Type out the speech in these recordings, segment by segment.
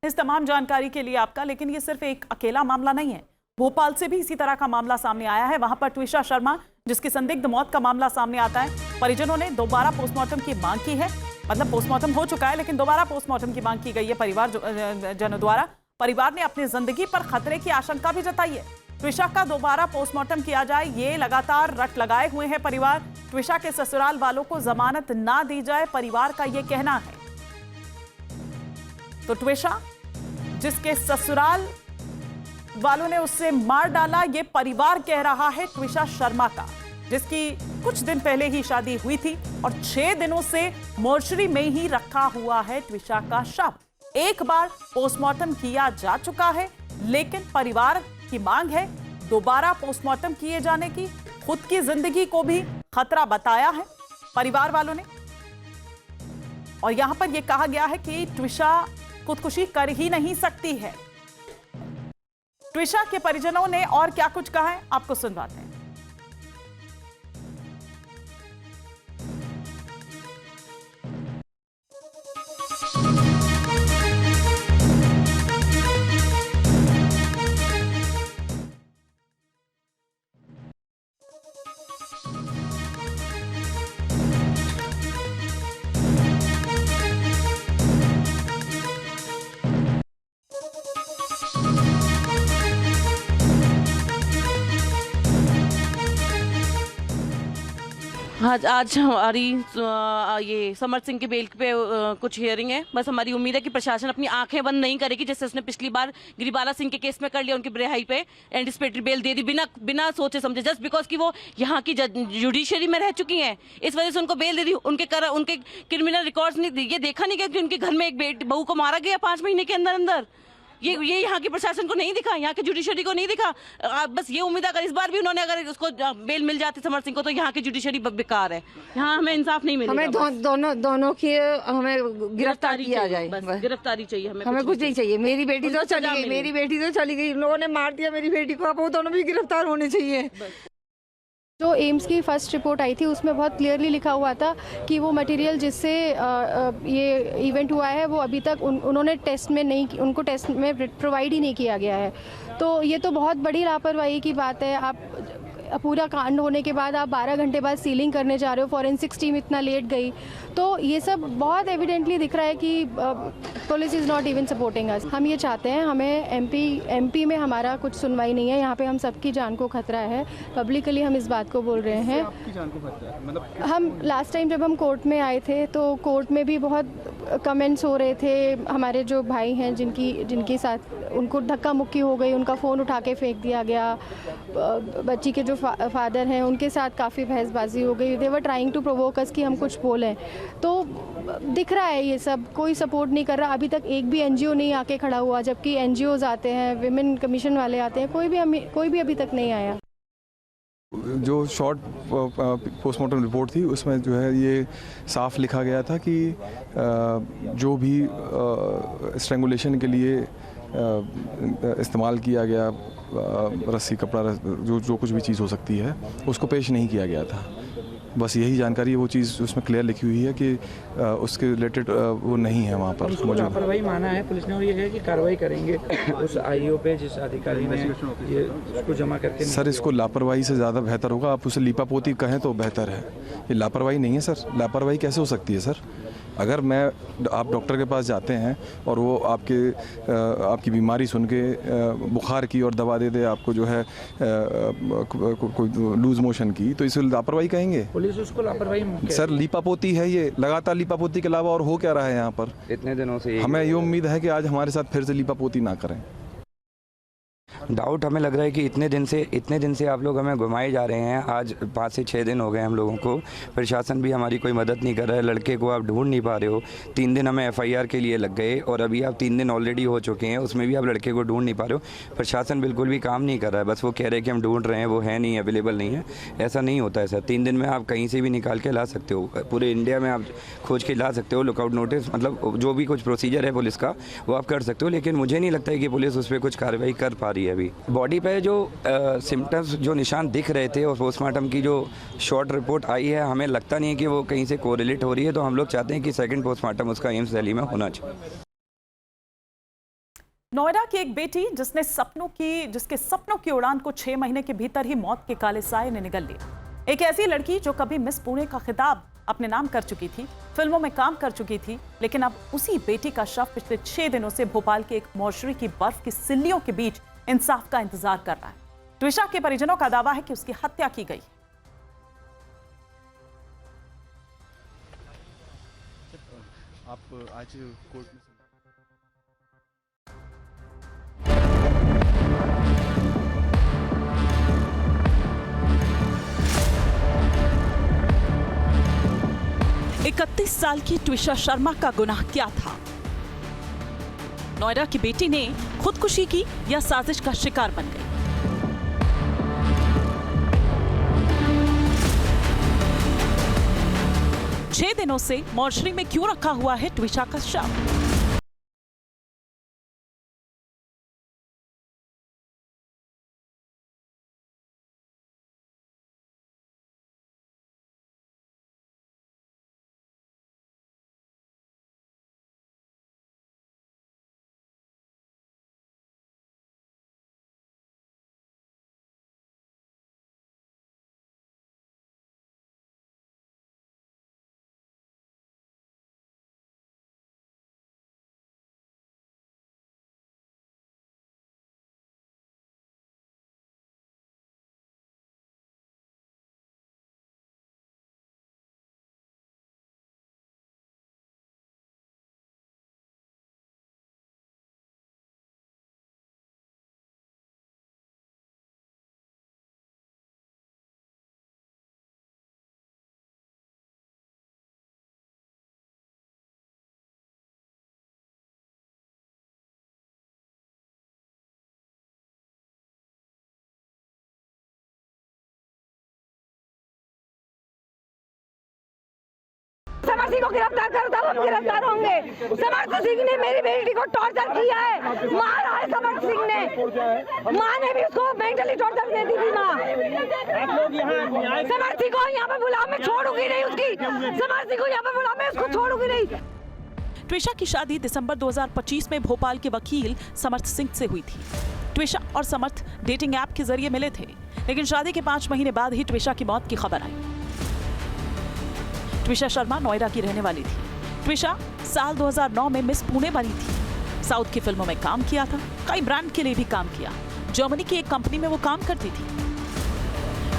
इस तमाम जानकारी के लिए आपका। लेकिन ये सिर्फ एक अकेला मामला नहीं है, भोपाल से भी इसी तरह का मामला सामने आया है। वहां पर ट्विशा शर्मा, जिसकी संदिग्ध मौत का मामला सामने आता है, परिजनों ने दोबारा पोस्टमार्टम की मांग की है। मतलब पोस्टमार्टम हो चुका है लेकिन दोबारा पोस्टमार्टम की मांग की गई है परिवार जनों द्वारा। परिवार ने अपनी जिंदगी पर खतरे की आशंका भी जताई है। ट्विशा का दोबारा पोस्टमार्टम किया जाए, ये लगातार रट लगाए हुए हैं परिवार। ट्विशा के ससुराल वालों को जमानत ना दी जाए, परिवार का ये कहना है। तो ट्विशा, जिसके ससुराल वालों ने उससे मार डाला, ये परिवार कह रहा है ट्विशा शर्मा का, जिसकी कुछ दिन पहले ही शादी हुई थी और 6 दिनों से मोर्चरी में ही रखा हुआ है ट्विशा का शव। एक बार पोस्टमार्टम किया जा चुका है लेकिन परिवार की मांग है दोबारा पोस्टमार्टम किए जाने की। खुद की जिंदगी को भी खतरा बताया है परिवार वालों ने। और यहां पर यह कहा गया है कि ट्विशा खुदकुशी कर ही नहीं सकती है। ट्विशा के परिजनों ने और क्या कुछ कहा है, आपको सुनवाते हैं। आज हमारी ये समर सिंह के बेल पे कुछ हियरिंग है। बस हमारी उम्मीद है कि प्रशासन अपनी आंखें बंद नहीं करेगी, जैसे उसने पिछली बार गिरिबाला सिंह के केस में कर लिया। उनकी रिहाई पे एंटिसिपेटरी बेल दे दी बिना सोचे समझे, जस्ट बिकॉज कि वो यहाँ की जुडिशरी में रह चुकी हैं, इस वजह से उनको बेल दे दी। उनके क्रिमिनल रिकॉर्ड्स नहीं, ये देखा नहीं गया कि उनके घर में एक बहू को मारा गया 5 महीने के अंदर। ये यहाँ की प्रशासन को नहीं दिखा, यहाँ की जुडिशरी को नहीं दिखा। बस ये उम्मीद, अगर इस बार भी उन्होंने अगर उसको बेल मिल जाती समर सिंह को, तो यहाँ की जुडिशरी बेकार है। यहाँ हमें इंसाफ नहीं मिलेगा। हमें दोनों की हमें गिरफ्तारी किया जाए, बस गिरफ्तारी चाहिए हमें कुछ नहीं चाहिए। मेरी बेटी तो चली गई, इन लोगों ने मार दिया मेरी बेटी को, अब वो दोनों भी गिरफ्तार होने चाहिए। जो एम्स की फर्स्ट रिपोर्ट आई थी उसमें बहुत क्लियरली लिखा हुआ था कि वो मटेरियल जिससे ये इवेंट हुआ है वो अभी तक उन्होंने टेस्ट में नहीं, उनको टेस्ट में प्रोवाइड ही नहीं किया गया है। तो ये तो बहुत बड़ी लापरवाही की बात है। आप पूरा कांड होने के बाद आप 12 घंटे बाद सीलिंग करने जा रहे हो, फॉरेंसिक्स टीम इतना लेट गई, तो ये सब बहुत एविडेंटली दिख रहा है कि police is not even supporting us. हम ये चाहते हैं, हमें एमपी में हमारा कुछ सुनवाई नहीं है, यहाँ पे हम सबकी जान को खतरा है। पब्लिकली हम इस बात को बोल रहे हैं। आपकी जान को खतरा है? मतलब हम लास्ट टाइम जब हम कोर्ट में आए थे तो कोर्ट में भी बहुत कमेंट्स हो रहे थे। हमारे जो भाई हैं जिनके साथ उनको धक्का मुक्की हो गई, उनका फ़ोन उठा के फेंक दिया गया। बच्ची के जो फादर हैं उनके साथ काफ़ी बहसबाजी हो गई। दे वर ट्राइंग टू प्रोवोक अस कि हम कुछ बोलें। तो दिख रहा है ये सब, कोई सपोर्ट नहीं कर रहा। अभी तक एक भी एनजीओ नहीं आके खड़ा हुआ, जबकि एनजीओज आते हैं, विमेन कमीशन वाले आते हैं, कोई भी अभी तक नहीं आया। जो शॉर्ट पोस्टमार्टम रिपोर्ट थी उसमें जो है ये साफ लिखा गया था कि जो भी स्ट्रैंगुलेशन के लिए इस्तेमाल किया गया रस्सी, कपड़ा, जो कुछ भी चीज़ हो सकती है, उसको पेश नहीं किया गया था। बस यही जानकारी है, वो चीज़ उसमें क्लियर लिखी हुई है कि उसके रिलेटेड वो नहीं है वहाँ पर मौजूद। लापरवाही माना है पुलिस ने और ये है कि कार्रवाई करेंगे उस आईओ पे जिस अधिकारी ने ये उसको जमा करके। सर, इसको लापरवाही से ज़्यादा बेहतर होगा आप उसे लीपापोती कहें तो बेहतर है। ये लापरवाही नहीं है सर। लापरवाही कैसे हो सकती है सर? अगर आप डॉक्टर के पास जाते हैं और वो आपकी बीमारी सुन के बुखार की और दवा दे दे आपको, जो है कोई लूज मोशन की, तो इसे लापरवाही कहेंगे? पुलिस उसको लापरवाही सर, लीपापोती है ये। लगातार लीपापोती के अलावा और हो क्या रहा है यहाँ पर इतने दिनों से? हमें ये उम्मीद है कि आज हमारे साथ फिर से लीपापोती ना करें। डाउट हमें लग रहा है कि इतने दिन से आप लोग हमें घुमाए जा रहे हैं। आज 5 से 6 दिन हो गए हम लोगों को। प्रशासन भी हमारी कोई मदद नहीं कर रहा है। लड़के को आप ढूंढ नहीं पा रहे हो। 3 दिन हमें एफआईआर के लिए लग गए और अभी आप 3 दिन ऑलरेडी हो चुके हैं, उसमें भी आप लड़के को ढूंढ नहीं पा रहे हो। प्रशासन बिल्कुल भी काम नहीं कर रहा है। बस वो कह रहे हैं कि हम ढूंढ रहे हैं, वो है नहीं, अवेलेबल नहीं है। ऐसा नहीं होता है सर। 3 दिन में आप कहीं से भी निकाल के ला सकते हो, पूरे इंडिया में आप खोज के ला सकते हो। लुकआउट नोटिस, मतलब जो भी कुछ प्रोसीजर है पुलिस का वो आप कर सकते हो। लेकिन मुझे नहीं लगता है कि पुलिस उस पर कुछ कार्रवाई कर पा रही है। अभी बॉडी पे जो सिम्टम्स, जो निशान दिख रहे थे और पोस्टमार्टम की जो शॉर्ट रिपोर्ट आई है, हमें लगता नहीं है कि वो कहीं से कोरिलेट हो रही है। तो हम लोग चाहते हैं कि सेकंड पोस्टमार्टम उसका एम्स दिल्ली में होना चाहिए। नोएडा की एक बेटी जिसके सपनों की उड़ान को 6 महीने के भीतर ही मौत के काले साए ने निगल लिया। एक ऐसी लड़की जो कभी मिस पुणे का खिताब अपने नाम कर चुकी थी, फिल्मों में काम कर चुकी थी, लेकिन अब उसी बेटी का शव पिछले 6 दिनों से भोपाल के एक मोर्चरी की बर्फ की सिल्लियों के बीच इंसाफ का इंतजार कर रहा है। ट्विशा के परिजनों का दावा है कि उसकी हत्या की गई। आप आज कोर्ट में इकतीस साल की ट्विशा शर्मा का गुनाह क्या था? नोएडा की बेटी ने खुदकुशी की या साजिश का शिकार बन गई? छह दिनों से मोर्चरी में क्यों रखा हुआ है ट्विशा का शव? समर सिंह को गिरफ्तार करो तब हम गिरफ्तार होंगे। समर सिंह ने मेरी बेटी को टॉर्चर किया है, मारा है समर सिंह ने। माँ ने भी उसको मेंटली टॉर्चर दे दी थी। माँ समर सिंह को यहाँ पे बुलाओ, मैं छोड़ूंगी नहीं उसकी। समर सिंह को यहाँ पे बुलाओ, मैं उसको छोड़ूंगी नहीं। ट्विशा की शादी दिसंबर 2025 में भोपाल के वकील समर्थ सिंह से हुई थी। ट्विशा और समर्थ डेटिंग ऐप के जरिए मिले थे, लेकिन शादी के 5 महीने बाद ही ट्विशा की मौत की खबर आई। ट्विशा शर्मा नोएडा की रहने वाली थी। ट्विशा साल 2009 में मिस पुणे बनी थी। साउथ की फिल्मों में काम किया था, कई ब्रांड के लिए भी काम किया। जर्मनी की एक कंपनी में वो काम करती थी।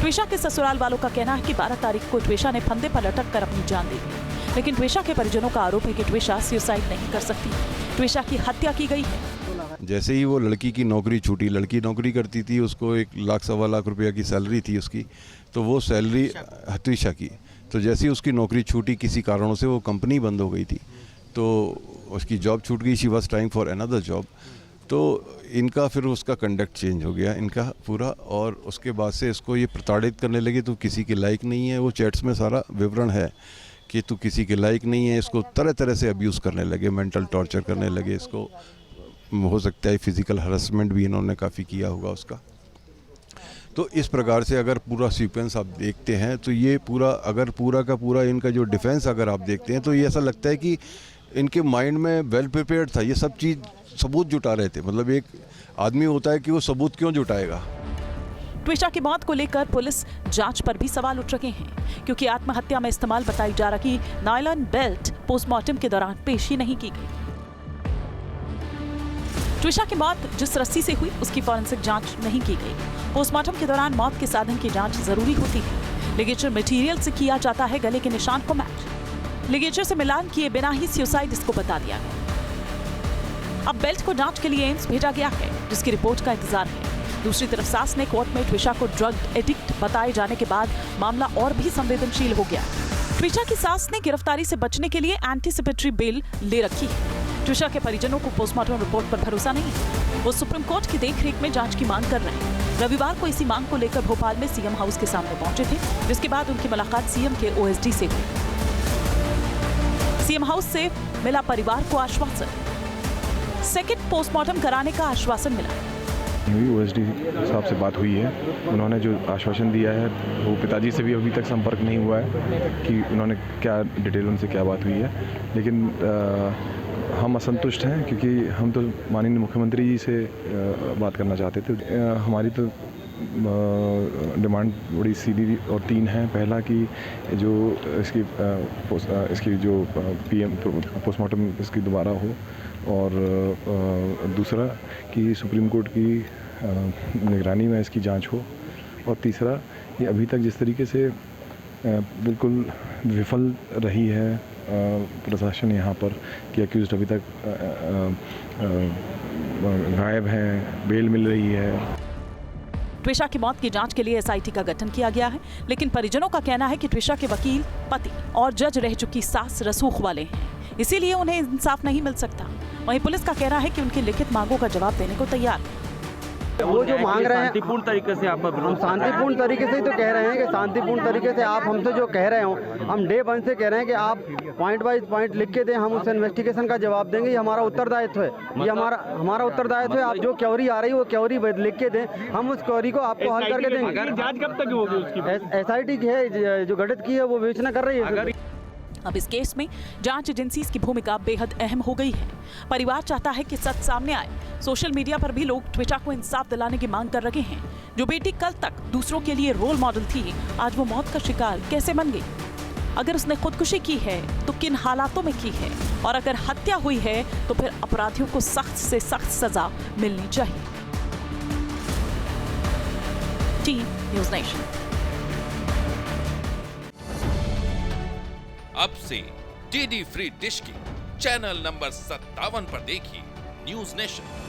ट्विशा के ससुराल वालों का कहना है कि 12 तारीख को ट्विशा ने फंदे पर लटक कर अपनी जान दे दी, लेकिन ट्विशा के परिजनों का आरोप है कि ट्विशा सुसाइड नहीं कर सकती। ट्विशा की हत्या की गई है। जैसे ही वो लड़की की नौकरी छूटी, लड़की नौकरी करती थी, उसको 1 लाख सवा लाख रुपया की सैलरी थी उसकी, तो वो सैलरी ट्विशा की, तो जैसे ही उसकी नौकरी छूटी, किसी कारणों से वो कंपनी बंद हो गई थी, तो उसकी जॉब छूट गई। She was trying for another job. तो इनका फिर उसका कंडक्ट चेंज हो गया इनका पूरा, और उसके बाद से इसको ये प्रताड़ित करने लगे, तू किसी के लायक नहीं है। वो चैट्स में सारा विवरण है कि तू किसी के लायक नहीं है। इसको तरह तरह से अब्यूज़ करने लगे, मेंटल टॉर्चर करने लगे। इसको हो सकता है फिज़िकल हरासमेंट भी इन्होंने काफ़ी किया होगा उसका। तो इस प्रकार से अगर पूरा सीक्वेंस आप देखते हैं तो ये पूरा, अगर पूरा का पूरा इनका जो डिफेंस अगर आप देखते हैं तो ये ऐसा लगता है कि इनके माइंड में वेल प्रिपेयर्ड था। ये सब चीज़ सबूत जुटा रहे थे। मतलब एक आदमी होता है कि वो सबूत क्यों जुटाएगा। ट्विशा की मौत को लेकर पुलिस जांच पर भी सवाल उठ रहे हैं, क्योंकि आत्महत्या में इस्तेमाल बताई जा रही नायलॉन बेल्ट पोस्टमार्टम के दौरान पेश ही नहीं की गई। ट्विशा की मौत जिस रस्सी से हुई उसकी फॉरेंसिक जांच नहीं की गई। पोस्टमार्टम के दौरान मौत के साधन की जांच जरूरी होती है। लिगेचर मटेरियल से किया जाता है गले के निशान को मैच। लिगेचर से मिलान किए बिना ही सुसाइड इसको बता दिया गया। अब बेल्ट को जांच के लिए एम्स भेजा गया है, जिसकी रिपोर्ट का इंतजार है। दूसरी तरफ सास ने कोर्ट में ट्विशा को ड्रग एडिक्ट बताए जाने के बाद मामला और भी संवेदनशील हो गया। ट्विशा की सास ने गिरफ्तारी से बचने के लिए एंटीसिपेटरी बेल ले रखी है। ट्विशा के परिजनों को पोस्टमार्टम रिपोर्ट पर भरोसा नहीं है। वो सुप्रीम कोर्ट की देखरेख में जांच की मांग कर रहे हैं। रविवार को इसी मांग को लेकर भोपाल में सीएम हाउस के सामने पहुंचे थे, जिसके बाद उनकी मुलाकात सीएम के ओएसडी से हुई। सीएम हाउस से मिला परिवार को आश्वासन, सेकंड पोस्टमार्टम कराने का आश्वासन मिला। ओएसडी साहब से बात हुई है, उन्होंने जो आश्वासन दिया है वो पिताजी से भी अभी तक संपर्क नहीं हुआ है कि उन्होंने क्या डिटेल उनसे क्या बात हुई है, लेकिन हम असंतुष्ट हैं क्योंकि हम तो माननीय मुख्यमंत्री जी से बात करना चाहते थे। हमारी तो डिमांड बड़ी सीधी और 3 हैं। पहला कि जो इसकी जो PM पोस्टमार्टम इसकी दोबारा हो, और दूसरा कि सुप्रीम कोर्ट की निगरानी में इसकी जांच हो, और तीसरा ये अभी तक जिस तरीके से बिल्कुल विफल रही है प्रशासन यहाँ पर कि अक्यूज़्ड अभी तक गायब हैं, बेल मिल रही है। ट्विशा की मौत की जांच के लिए SIT का गठन किया गया है, लेकिन परिजनों का कहना है कि ट्विशा के वकील, पति और जज रह चुकी सास रसूख वाले हैं, इसीलिए उन्हें इंसाफ नहीं मिल सकता। वहीं पुलिस का कहना है कि उनकी लिखित मांगों का जवाब देने को तैयार है। वो जो मांग रहे हैं शांतिपूर्ण तरीके से आप हम शांतिपूर्ण तरीके से ही तो कह रहे हैं कि शांतिपूर्ण तरीके से आप हमसे जो कह रहे हो, हम डे 1 से कह रहे हैं कि आप पॉइंट वाइज पॉइंट लिख के दें, हम उस इन्वेस्टिगेशन का जवाब देंगे। ये हमारा उत्तरदायित्व है, ये हमारा उत्तरदायित्व है। आप जो क्वेरी आ रही है वो क्वेरी लिख के दें, हम उस क्वेरी को आपको हल करके देंगे। जांच कब तक होगी उसकी? SIT है जो गठित की है वो विवेचना कर रही है। अब इस केस में जांच एजेंसीज की भूमिका बेहद अहम हो गई है। परिवार चाहता है कि सच सामने आए। सोशल मीडिया पर भी लोग ट्विशा को इंसाफ दिलाने की मांग कर रहे हैं। जो बेटी कल तक दूसरों के लिए रोल मॉडल थी, आज वो मौत का शिकार कैसे बन गई? अगर उसने खुदकुशी की है तो किन हालातों में की है, और अगर हत्या हुई है तो फिर अपराधियों को सख्त से सख्त सजा मिलनी चाहिए। Team news nation. अब से DD फ्री डिश की चैनल नंबर 57 पर देखिए न्यूज़ नेशन।